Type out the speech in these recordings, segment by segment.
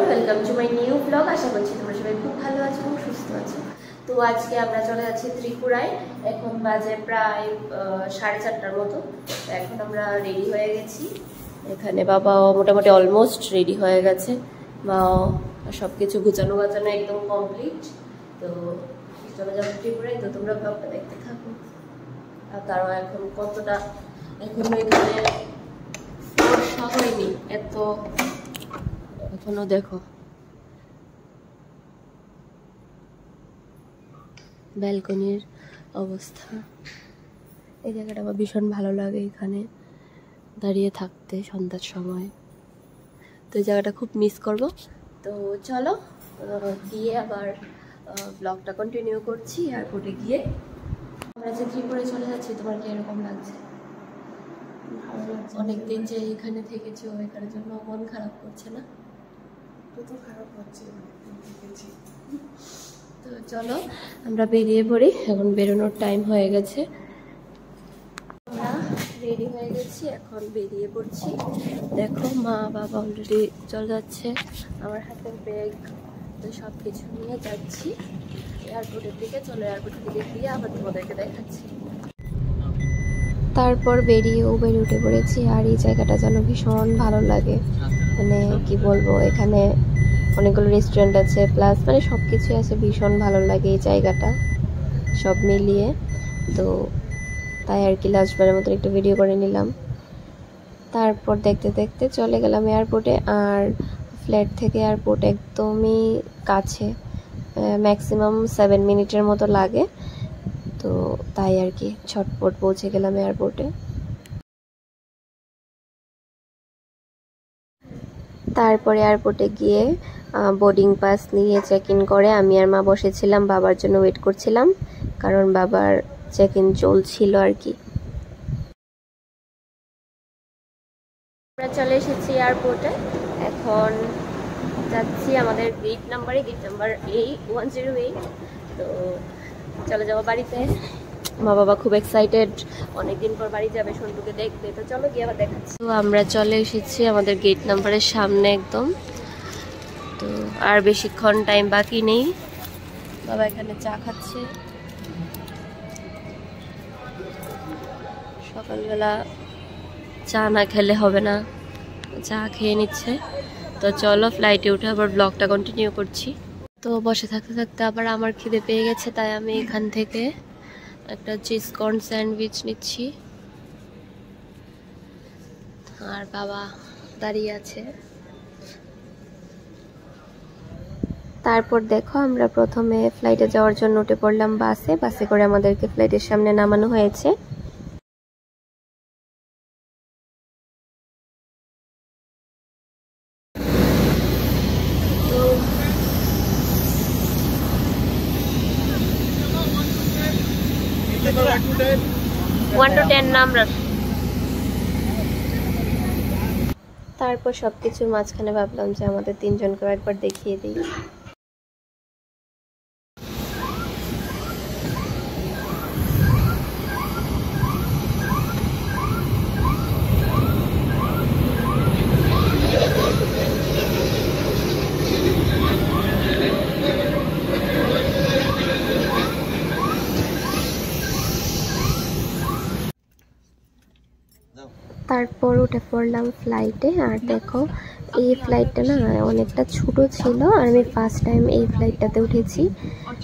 Welcome to my new blog. আশা করছি তোমরা সবাই খুব ভালো আছো এবং সুস্থ আছো। তো আজকে আমরা চলে যাচ্ছি ত্রিপুরায়। এখন বাজে প্রায় 4:30টার মতো। এখন আমরা রেডি হয়ে গেছি। এখানে বাবাও মোটামুটি অলমোস্ট রেডি হয়ে গেছে, মাও সব কিছু গুছানো গাছানো একদম কমপ্লিট। তো চলে যাবো ত্রিপুরায়। তো তোমরা ব্লগটা দেখতে থাকো। আর তারাও এখন কতটা এখনো এখানে বর্ষা হয়নি এত, এখনো দেখো ব্যালকনির অবস্থা। এই জায়গাটা আমার ভীষণ ভালো লাগে, এখানে দাঁড়িয়ে থাকতে সন্ধ্যার সময়। তো এই জায়গাটা খুব মিস করব। তো চলো গিয়ে আবার ব্লগটা কন্টিনিউ করছি। এয়ারপোর্টে গিয়ে আমরা যে ত্রিপুরায় চলে যাচ্ছি, তোমার কি এরকম লাগছে? অনেকদিন যে এখানে থেকেছো, এখানের জন্য মন খারাপ করছে না? তো খারাপ হচ্ছে। তো চলো আমরা বেরিয়ে পড়ি, এখন বেরোনোর টাইম হয়ে গেছে। আমরা রেডি হয়ে গেছি, এখন বেরিয়ে পড়ছি। দেখো মা বাবা অলরেডি চলে যাচ্ছে। আমার হাতের ব্যাগ তো সব কিছু নিয়ে যাচ্ছি এয়ারপোর্টের দিকে। চলো এয়ারপোর্টের দিকে গিয়ে আবার তোমাদেরকে দেখাচ্ছি। তারপর বেরিয়ে উবেরে উঠে পড়েছি। আর এই জায়গাটা যেন ভীষণ ভালো লাগে, মানে কি বলবো, এখানে অনেকগুলো রেস্টুরেন্ট আছে, প্লাস মানে সব কিছুই আছে। ভীষণ ভালো লাগে এই জায়গাটা সব মিলিয়ে। তো তাই আর কি লাস্টবারের মতো একটু ভিডিও করে নিলাম। তারপর দেখতে দেখতে চলে গেলাম এয়ারপোর্টে। আর ফ্ল্যাট থেকে এয়ারপোর্ট একদমই কাছে, ম্যাক্সিমাম 7 মিনিটের মতো লাগে। তো তাই আর কি ছটপট পৌঁছে গেলাম এয়ারপোর্টে। তারপরে এয়ারপোর্টে গিয়ে বোর্ডিং পাস নিয়ে চেক ইন করে আমি আর মা বসেছিলাম, বাবার জন্য ওয়েট করছিলাম, কারণ বাবার চেক ইন চলছিল আর কি। আমরা চলে এসেছি এয়ারপোর্টে, এখন যাচ্ছি আমাদের গেট নাম্বার 108। তো চলে যাবো বাড়িতে। মা বাবা খুব এক্সাইটেড, অনেকদিন পর বাড়ি যাবে সন্টুকে দেখতে। তো চলো গিয়ে আবার দেখাচ্ছি। তো আমরা চলে এসেছি আমাদের গেট নাম্বারের সামনে একদম। তো আর বেশিক্ষণ টাইম বাকি নেই। বাবা এখানে চা খাচ্ছে, সকালবেলা চা না খেলে হবে না, চা খেয়ে নিচ্ছে। তো চলো ফ্লাইটে উঠে আবার ব্লগটা কন্টিনিউ করছি। তো বসে থাকতে থাকতে আবার আমার খিদে পেয়ে গেছে, তাই আমি এখান থেকে একটা চিজ কর্ন স্যান্ডউইচ নিচ্ছি। আর বাবা দাঁড়িয়ে আছে। তারপর দেখো আমরা প্রথমে ফ্লাইটে যাওয়ার জন্য উঠে পড়লাম বাসে। বাসে করে আমাদেরকে ফ্লাইটের সামনে নামানো হয়েছে। তো 1 to 10 নাম্বার। তারপর সবকিছুর মাঝখানে ভাবলাম যে আমাদের তিনজনকেও একবার দেখিয়ে দিই। তারপর উঠে পড়লাম ফ্লাইটে। আর দেখো এই ফ্লাইটটা না অনেকটা ছোট ছিল, আর আমি ফার্স্ট টাইম এই ফ্লাইটটাতে উঠেছি।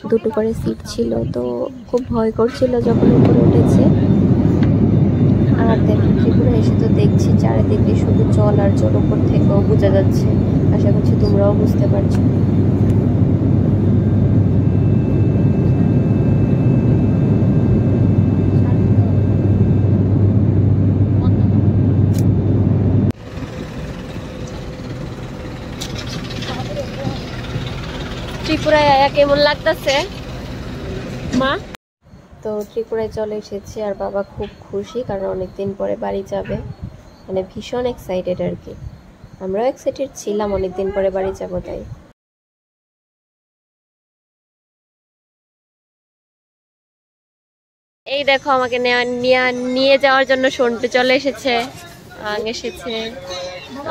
2টো করে সিট ছিল, তো খুব ভয় করছিল যখন উপরে উঠেছে। আর দেখো ত্রিপুরা এসে তো দেখছি চারিদিকে শুধু জল আর জল, উপর থেকেও বোঝা যাচ্ছে। আশা করছি তোমরাও বুঝতে পারছো। ত্রিপুরায় আয়া কেমন লাগতেছে মা? তো ত্রিপুরায় চলে এসেছি, আর বাবা খুব খুশি, কারণ অনেকদিন পরে বাড়ি যাবে, মানে ভীষণ এক্সাইটেড আর কি। আমরাও এক্সাইটেড ছিলাম, অনেকদিন পরে বাড়ি যাবো তাই। এই দেখো আমাকে নিয়ে যাওয়ার জন্য সন্টু চলে এসেছে,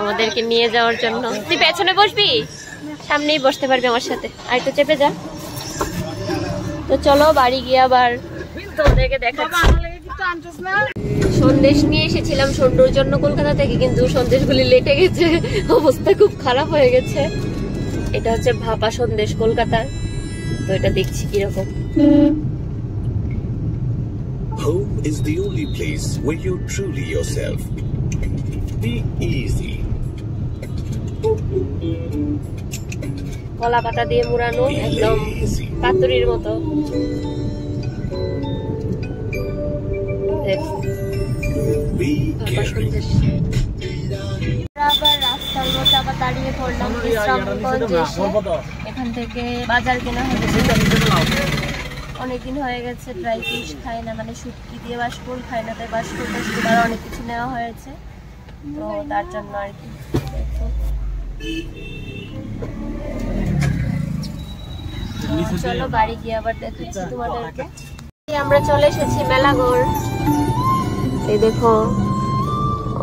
আমাদেরকে নিয়ে যাওয়ার জন্য। তুই পেছনে বসবি? সামনেই বসতে পারবি আমার সাথে, আর একটু চেপে যা। তো চলো বাড়ি গিয়ে আবার তোমাদেরকে দেখাচ্ছি। সন্দেশ নিয়ে এসেছিলাম সন্ডুর জন্য কলকাতা থেকে, কিন্তু সন্দেশগুলি লেটে গেছে, অবস্থা খুব খারাপ হয়ে গেছে। এটা হচ্ছে ভাপা সন্দেশ কলকাতার, তো এটা দেখছি কিরকম। Home is the only place where you're truly yourself. Be easy. কলা পাতা দিয়ে মুড়ানো, একদম পাতুরির মতো। আবার রাস্তার মধ্যে আবার দাঁড়িয়ে পড়লাম বিশ্রামগঞ্জে এসে। এখান থেকে বাজার কেনা হয়েছে, অনেকদিন হয়ে গেছে ড্রাই ফিশ খাই না, মানে শুটকি দিয়ে বাঁশফুল খাই না, তাই বাঁশফুল টাশফুল আর অনেক কিছু নেওয়া হয়েছে, তো তার জন্য আর কি। চলো বাড়ি গিয়ে আবার দেখাচ্ছি তোমাদেরকে। আমরা চলে এসেছি মেলাগড়। এই দেখো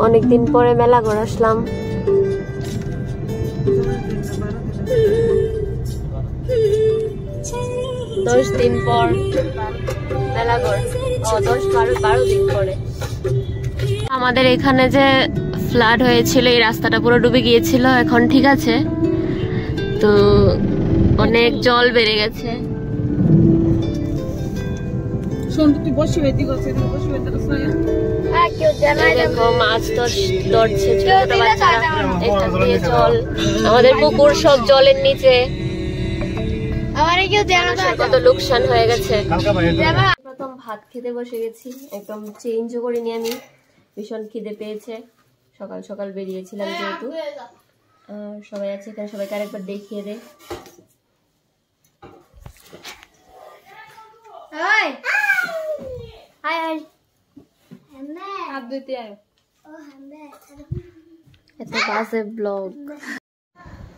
অনেকদিন পরে মেলাগড় আসলাম। 10 দিন পর মেলাগড়, 10-12 দিন পরে। আমাদের এখানে যে ফ্লাড হয়েছিল, এই রাস্তাটা পুরো ডুবে গিয়েছিল, এখন ঠিক আছে, তো অনেক জল বেড়ে গেছে। মাছ ধরছে ছোট বাচ্চারা, এখান দিয়ে জল, আমাদের পুকুর সব জলের নিচে, কত লোকসান হয়ে গেছে। প্রথম ভাত খেতে বসে গেছি, একদম চেঞ্জও করিনি আমি, ভীষণ খিদে পেয়েছে, সকাল সকাল বেরিয়েছিলাম যেহেতু। সবাই আছে এখানে, সবাইকে আরেকবার দেখিয়ে দে।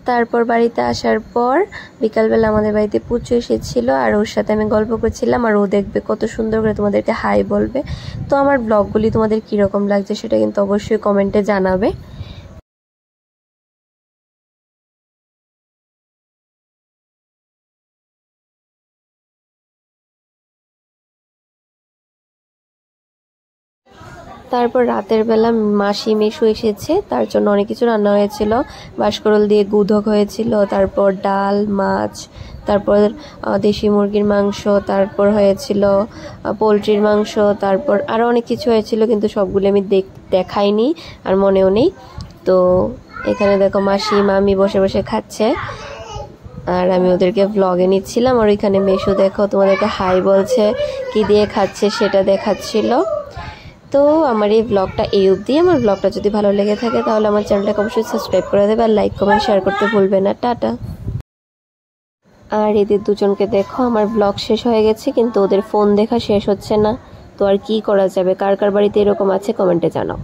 তারপর বাড়িতে আসার পর বিকালবেলা আমাদের বাড়িতে পুচু এসেছিল, আর ওর সাথে আমি গল্প করছিলাম, আর ও দেখবে কত সুন্দর করে তোমাদেরকে হাই বলবে। তো আমার ব্লগগুলি তোমাদের কিরকম লাগছে সেটা কিন্তু অবশ্যই কমেন্টে জানাবে। তারপর রাতের বেলা মাসি মেশো এসেছে, তার জন্য অনেক কিছু রান্না হয়েছিল। বাঁশকরল দিয়ে গুধক হয়েছিল, তারপর ডাল, মাছ, তারপর দেশি মুরগির মাংস, তারপর হয়েছিল পোলট্রির মাংস, তারপর আরও অনেক কিছু হয়েছিল, কিন্তু সবগুলো আমি দেখাইনি আর মনেও নেই। তো এখানে দেখো মাসি মামি বসে বসে খাচ্ছে, আর আমি ওদেরকে ভ্লগে নিচ্ছিলাম। আর ওইখানে মেশো দেখো তোমাদেরকে হাই বলছে, কি দিয়ে খাচ্ছে সেটা দেখাচ্ছিল। তো আমার এই ব্লগটা এই অবধি। আমার ব্লগটা যদি ভালো লেগে থাকে তাহলে আমার চ্যানেলটাকে অবশ্যই সাবস্ক্রাইব করে দেবে, আর লাইক কমেন্ট শেয়ার করতে ভুলবে না। টাটা। আর এদের দুজনকে দেখো, আমার ব্লগ শেষ হয়ে গেছে, কিন্তু ওদের ফোন দেখা শেষ হচ্ছে না, তো আর কি করা যাবে। কার কার বাড়িতে এরকম আছে কমেন্টে জানাও।